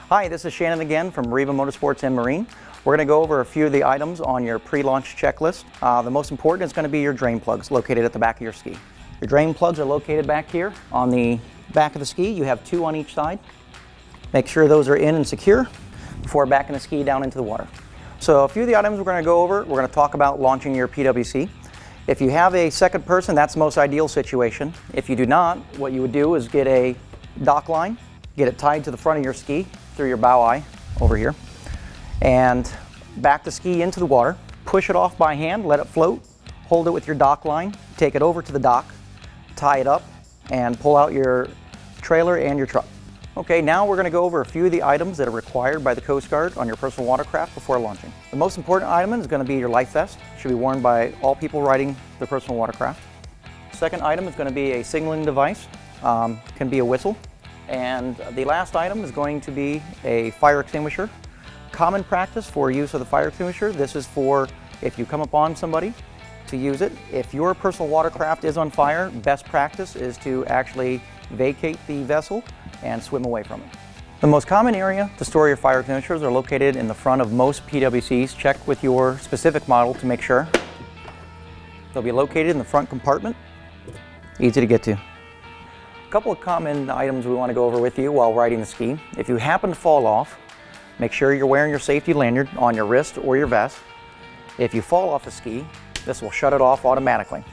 Hi, this is Shannon again from Riva Motorsports and Marine. We're going to go over a few of the items on your pre-launch checklist. The most important is going to be your drain plugs located at the back of your ski. Your drain plugs are located back here on the back of the ski. You have two on each side. Make sure those are in and secure before backing the ski down into the water. So a few of the items we're going to go over, we're going to talk about launching your PWC. If you have a second person, that's the most ideal situation. If you do not, what you would do is get a dock line, get it tied to the front of your ski through your bow eye over here, and back the ski into the water. Push it off by hand, let it float, hold it with your dock line, take it over to the dock, tie it up, and pull out your trailer and your truck. Okay, now we're going to go over a few of the items that are required by the Coast Guard on your personal watercraft before launching. The most important item is going to be your life vest. It should be worn by all people riding the personal watercraft. Second item is going to be a signaling device. Can be a whistle. And the last item is going to be a fire extinguisher. Common practice for use of the fire extinguisher, this is for if you come upon somebody to use it. If your personal watercraft is on fire, best practice is to actually vacate the vessel and swim away from it. The most common area to store your fire extinguishers are located in the front of most PWCs. Check with your specific model to make sure. They'll be located in the front compartment, easy to get to. A couple of common items we want to go over with you while riding the ski. If you happen to fall off, make sure you're wearing your safety lanyard on your wrist or your vest. If you fall off a ski, this will shut it off automatically.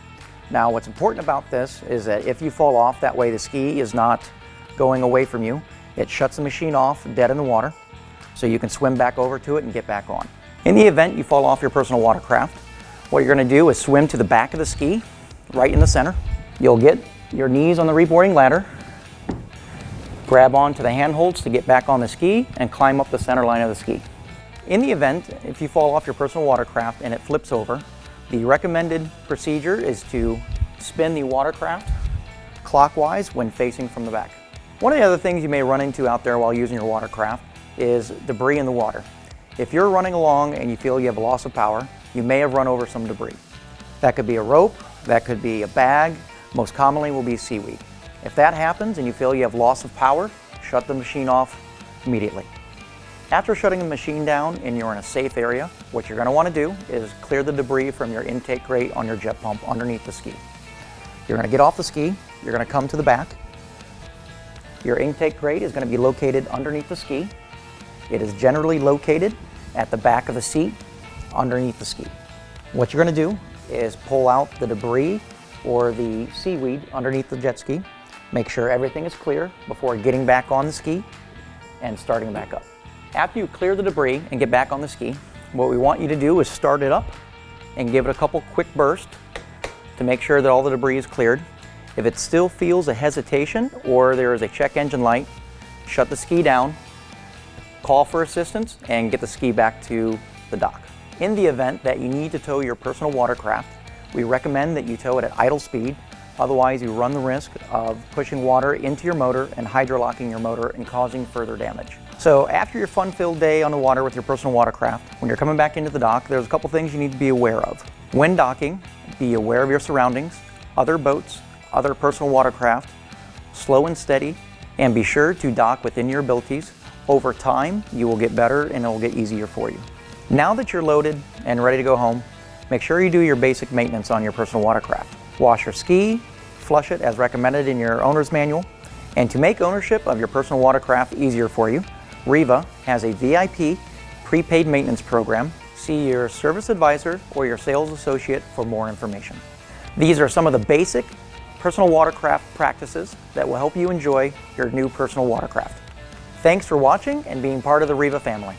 Now what's important about this is that if you fall off, that way the ski is not going away from you. It shuts the machine off dead in the water, so you can swim back over to it and get back on. In the event you fall off your personal watercraft, what you're going to do is swim to the back of the ski, right in the center. You'll get your knees on the reboarding ladder, grab onto the handholds to get back on the ski, and climb up the center line of the ski. In the event, if you fall off your personal watercraft and it flips over, the recommended procedure is to spin the watercraft clockwise when facing from the back. One of the other things you may run into out there while using your watercraft is debris in the water. If you're running along and you feel you have a loss of power, you may have run over some debris. That could be a rope, that could be a bag, most commonly will be seaweed. If that happens and you feel you have loss of power, shut the machine off immediately. After shutting the machine down and you're in a safe area, what you're going to want to do is clear the debris from your intake grate on your jet pump underneath the ski. You're going to get off the ski, you're going to come to the back. Your intake grate is going to be located underneath the ski. It is generally located at the back of the seat underneath the ski. What you're going to do is pull out the debris or the seaweed underneath the jet ski. Make sure everything is clear before getting back on the ski and starting back up. After you clear the debris and get back on the ski, what we want you to do is start it up and give it a couple quick bursts to make sure that all the debris is cleared. If it still feels a hesitation or there is a check engine light, shut the ski down, call for assistance, and get the ski back to the dock. In the event that you need to tow your personal watercraft, we recommend that you tow it at idle speed. Otherwise, you run the risk of pushing water into your motor and hydrolocking your motor and causing further damage. So after your fun-filled day on the water with your personal watercraft, when you're coming back into the dock, there's a couple things you need to be aware of. When docking, be aware of your surroundings, other boats, other personal watercraft, slow and steady, and be sure to dock within your abilities. Over time, you will get better and it will get easier for you. Now that you're loaded and ready to go home, make sure you do your basic maintenance on your personal watercraft. Wash your ski, flush it as recommended in your owner's manual, and to make ownership of your personal watercraft easier for you, Riva has a VIP prepaid maintenance program. See your service advisor or your sales associate for more information. These are some of the basic personal watercraft practices that will help you enjoy your new personal watercraft. Thanks for watching and being part of the Riva family.